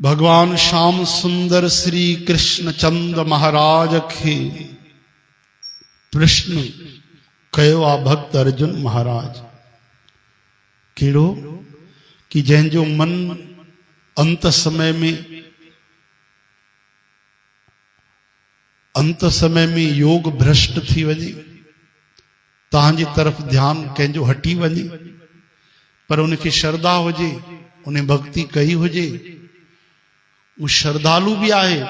भगवान श्याम सुंदर श्री कृष्ण चंद महाराज खे प्रश्न कयो आ भक्त अर्जुन महाराज केड़ो कि जंहिंजो मन अंत समय में योग भ्रष्ट थी वञे, तव्हांजी तरफ़ ध्यान कंहिंजो हटी वञे, पर उनखे श्रद्धा हुजे, उन्हें भक्ति कई हुजे, वो श्रद्धालु भी आहे,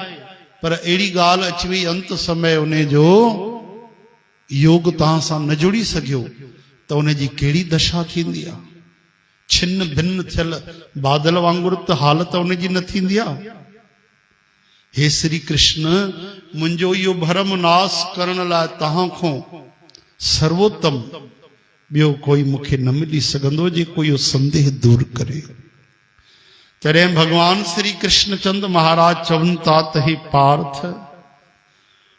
पर अहिड़ी ॻाल्हि अची वई अंत समय उन्हें जो योग तव्हां सां न जुड़ी सघियो त उनजी कहिड़ी दशा थींदी आहे। छिन्न भिन्न थियल बादल वांगुरु त हालत उनजी न थींदी आहे। हे श्री कृष्ण, मुंहिंजो इहो भरम नाश करण लाइ तव्हां खां सर्वोत्तम ॿियो कोई मूंखे न मिली सघंदो जेको इहो संदेह दूर करे। तॾहिं भगवान श्री कृष्ण चंद महाराज चवनि था त हे पार्थ,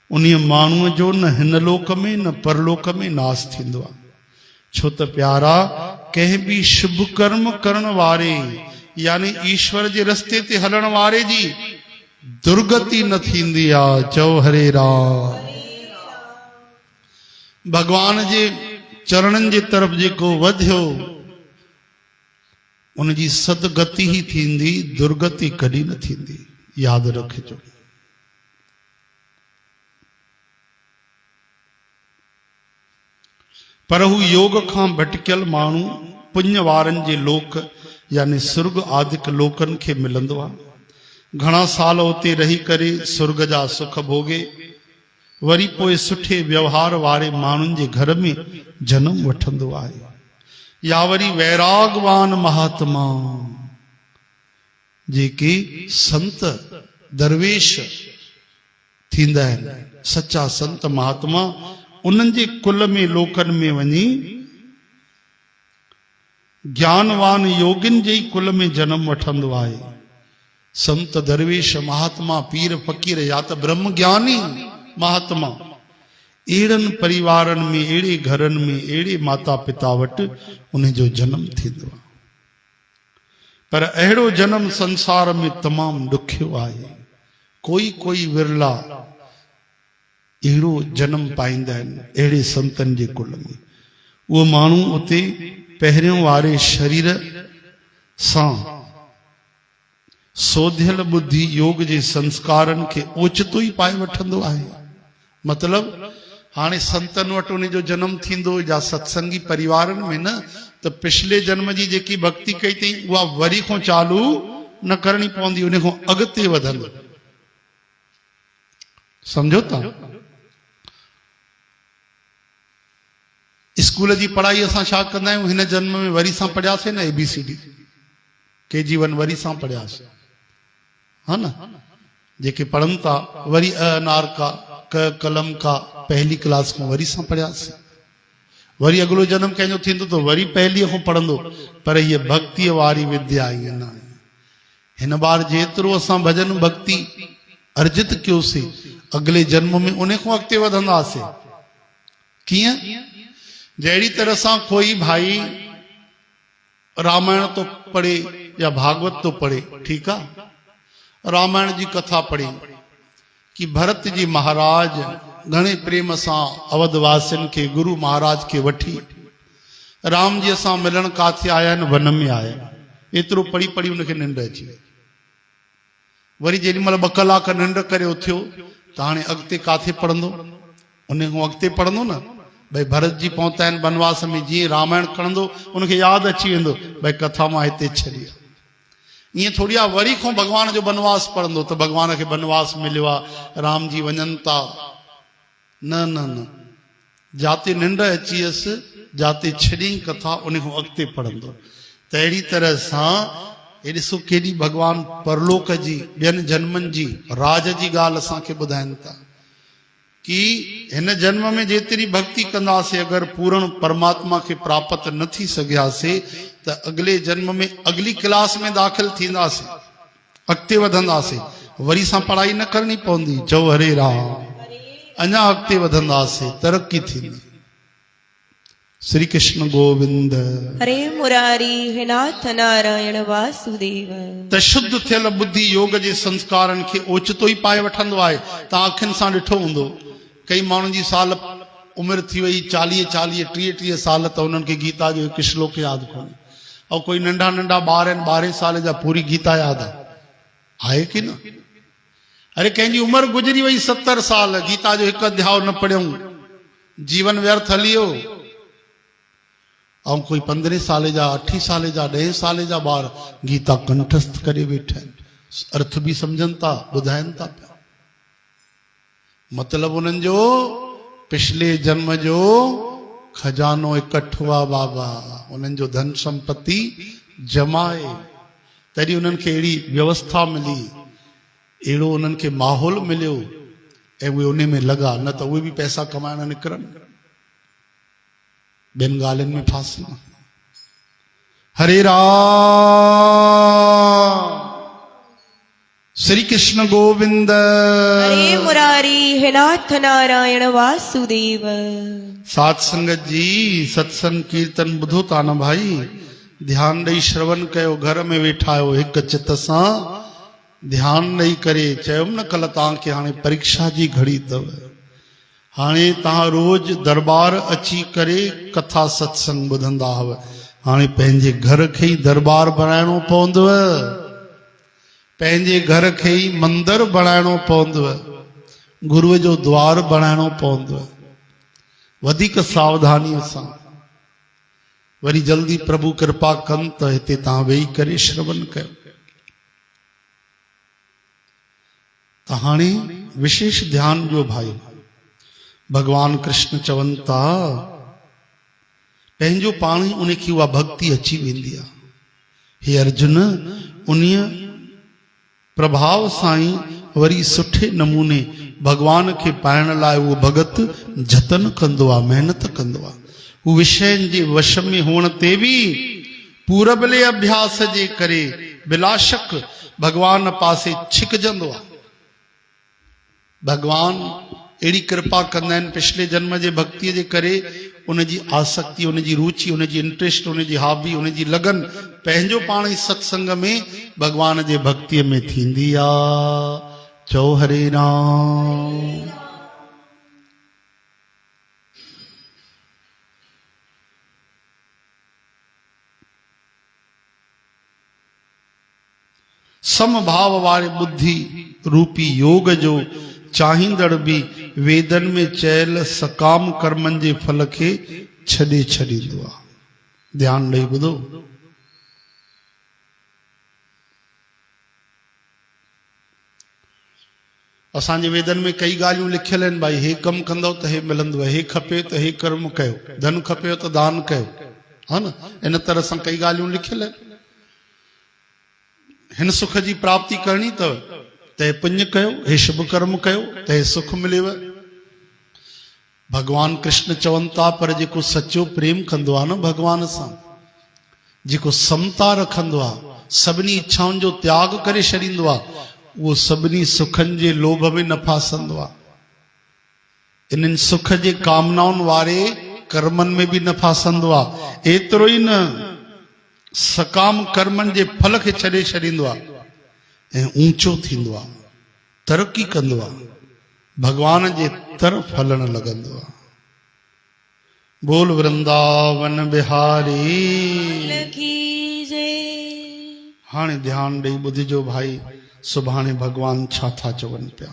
उन माण्हूअ जो न हिन लोक में न परलोक में नाश थींदो आहे। छो त प्यारा, कंहिं बि शुभ कर्म करण वारे यानी ईश्वर जे रस्ते ते हलण वारे जी दुर्गति न थींदी आहे। चओ हरे राम। भगवान जे चरणनि जे तरफ़ जेको वधियो उनजी सदगति ही थींदी, दुर्गति कॾहिं न थींदी, यादि रखिजो। पर हू योग खां भटकियल माण्हू पुण्य वारनि जे लोक यानी सुर्ग आदिक लोकनि खे मिलंदो आहे। घणा साल उते रही करे सुर्ग जा सुख भोगे, वरी पोइ सुठे व्यवहार वारे माण्हुनि जे घर में जन्म वठंदो आहे। या वरी वैरागवान महात्मा जेके संत दरवेश थींदा आहिनि, सच्चा संत महात्मा, उन्हनि जे कुल में लोकनि में वञी ज्ञानवान योगिन जे कुल में जन्म वठंदो आहे। संत दरवेश महात्मा पीर फकीर या त ब्रह्म ज्ञानी महात्मा, अहिड़नि परिवारनि में, अहिड़े घरनि में, अहिड़े माता पिता वटि उनजो जन्म थींदो आहे। पर अहिड़ो जन्म संसार में तमामु ॾुखियो आहे। कोई विरला अहिड़ो जन्म पाईंदा आहिनि अहिड़े संतनि जे कुल में। उहो माण्हू उते पहिरियों वारे शरीर सां सोधियल बुद्धि योग जे संस्कारनि खे ओचितो ई पाए वठंदो आहे। मतलब हाणे संतनि वटि उनजो जन्म थींदो या सत्संगी परिवारनि में न, त पिछले जन्म जी जेकी भक्ति कई अथई उहा वरी खां चालू न करणी पवंदी, उन खां अॻिते वधंदो। सम्झो था? स्कूल जी पढ़ाई असां छा कंदा आहियूं, हिन जन्म में वरी सां पढ़ियासीं न ABCD KG1 वरी सां पढ़ियासीं, हा न। जेके पढ़नि था वरी अनार का क कलम का पहली क्लास खां वरी सां पढ़ियासीं। वरी अगलो जन्म कंहिंजो थींदो त वरी पहलीअ खां पढ़ंदो। पर हीअ भक्तीअ वारी विद्या ईअं न आहे। हिन बार जेतिरो असां भजन भक्ति अर्जित कयोसीं, अगले जन्म में उन खां अॻिते वधंदासीं। कीअं? जहिड़ी तरह सां कोई भाई रामायण तो पढ़े या भागवत तो पढ़े, ठीकु आहे, रामायण जी कथा पढ़ी कि भरत जी महाराज घणे प्रेम सां अवधवासियुनि खे गुरु महाराज खे वठी राम जी सां मिलण काथे आया आहिनि, वन में आया। एतिरो पढ़ी पढ़ी उनखे निंड अची वई। वरी जेॾीमहिल 2 कलाक निंड करे उथियो त हाणे अॻिते काथे पढ़ंदो? उन खां अॻिते पढ़ंदो न। भई भरत जी पहुता आहिनि बनवास में, जीअं रामायण खणंदो उनखे यादि अची वेंदो भई कथा मां हिते छॾी। ईअं थोड़ी आहे वरी खां भगवान जो बनवास पढ़ंदो त भगवान खे बनवास मिलियो आहे, राम जी वञनि था। न न न, जाते निंड अची वियसि, जाते छॾियईं कथा, उन खां अॻिते पढ़ंदो। त अहिड़ी तरह सां हे ॾिसो केॾी भगवान परलोक जी ॿियनि जन्मनि जी राज जी ॻाल्हि असांखे ॿुधाइनि था कि हिन जन्म में जेतिरी भक्ति कंदासीं, अगरि पूर्ण परमात्मा खे प्राप्त न थी सघियासीं त अगले जन्म में अगली क्लास में दाख़िल थींदासीं, अॻिते वधंदासीं, वरी सां पढ़ाई न करणी पवंदी। चओ हरे राम। अञा अॻिते वधंदासीं, तरक़ी थींदी। श्री कृष्ण गोविंद। हरे मुरारी हे नाथ नारायण वासुदेव। त शुद्ध थियल बुद्धि योग जे संस्कारन खे ओचितो ई पाए वठंदो आहे। तव्हां अखियुनि सां ॾिठो हूंदो, कई माण्हुनि जी साल उमिरि थी वई 40 30 साल, त उन्हनि खे गीता जो हिकु श्लोक यादि कोन्हे। ऐं कोई नंढा नंढा ॿार आहिनि 12 साल जा, पूरी गीता यादि आहे की न? अरे कंहिंजी उमिरि गुज़री वई 70 साल, गीता जो हिकु अध्याय न पढ़ियऊं, जीवन व्यर्थ हली वियो। ऐं कोई 15 साल जा 8 साल जा 10 साल जा ॿार गीता कंठस्थ करे वेठा आहिनि, अर्थ बि सम्झनि था, ॿुधाइनि था पिया। मतिलबु उन्हनि जो पिछले जन्म जो खजानो इकट्ठो आहे बाबा, उन्हनि जो धन संपत्ति जमा आहे, तॾहिं उन्हनि खे अहिड़ी व्यवस्था मिली, अहिड़ो उन्हनि खे माहौल मिलियो ऐं उहे उन में लॻा, न त उहे बि पैसा कमाइण निकिरनि, ॿियनि ॻाल्हियुनि में फासला। हरे राम श्री कृष्ण गोविंद। हरे मुरारी हे नाथ नारायण वासुदेव। सात संगत जी सत्संग कीर्तन ॿुधो था न भाई, ध्यान ॾेई श्रवण कयो, घर में वेठा आहियो हिकु चित सां ध्यान ॾेई करे। चयुमि न कल्ह तव्हांखे हाणे परीक्षा जी घड़ी अथव, हाणे तव्हां रोज दरबार अची करे कथा सत्संग ॿुधंदा हुआ, हाणे पंहिंजे घर खे ई दरबार बणाइणो पवंदव, पंहिंजे घर खे ई मंदिर बणाइणो पवंदव, गुरूअ जो द्वार बणाइणो पवंदव, वधीक सावधानीअ सां। वरी जल्दी प्रभु कृपा कनि त हिते तव्हां वेही करे श्रवण कयो। त हाणे विशेष ध्यान ॾियो भाई, भगवान कृष्ण चवनि था पंहिंजो पाण ई उनखे उहा भक्ति अची वेंदी आहे। हे अर्जुन, उन्हीअ प्रभाव सां ई वरी सुठे नमूने भगवान खे पाइण लाइ उहो भगत जतन कंदो आहे, महिनत कंदो आहे। उहो विषयनि जे वश में हुअण ते बि पूरबले अभ्यास जे करे बिलाशक भगवान पासे छिकजंदो आहे। भगवान अहिड़ी कृपा कंदा आहिनि पिछले जन्म जे भक्तीअ जे करे, उनजी आसक्ति, उनजी रुचि, उनजी इंट्रेस्ट, उनजी हॉबी, उनजी लगन पंहिंजो पाण ई सत्संग में भगवान जे भक्तीअ में थींदी आहे। चओ हरे राम। समभाव वारे बुद्धि रूपी योग जो चाहींदड़ बि वेदन में चयल सकाम कर्मनि जे फल खे छॾे छॾींदो आहे। ध्यान ॾेई ॿुधो, असांजे वेदन में कई ॻाल्हियूं लिखियल आहिनि भाई, हे कमु कंदव त हे मिलंदव, हे खपे त हे कर्म कयो, धन खपे त दान कयो, हा न, इन तरह सां कई ॻाल्हियूं लिखियल आहिनि। हिन सुख जी प्राप्ति करणी अथव त हे पुण्य कयो, हे शुभ कर्म कयो त हे सुख मिलेव। भगवान कृष्ण चवनि था पर जेको सचो प्रेम कंदो आहे न भगवान सां, जेको समता रखंदो आहे, सभिनी इच्छाउनि जो त्याग करे छॾींदो आहे, उहो सभिनी सुखनि जे लोभ में न फासंदो आहे, इन्हनि सुख जे कामनाउनि वारे कर्मनि में बि न फासंदो आहे। एतिरो ई न, सकाम कर्मनि जे फल खे छॾे छॾींदो आहे ऐं ऊंचो थींदो आहे, तरक़ी कंदो आहे, भगवान जे तरफ़ हलण लॻंदो आहे। बोल वृंदावन बिहारी। हाणे ध्यान ॾेई ॿुधिजो भाई, सुभाणे भगवान छा था चवनि पिया।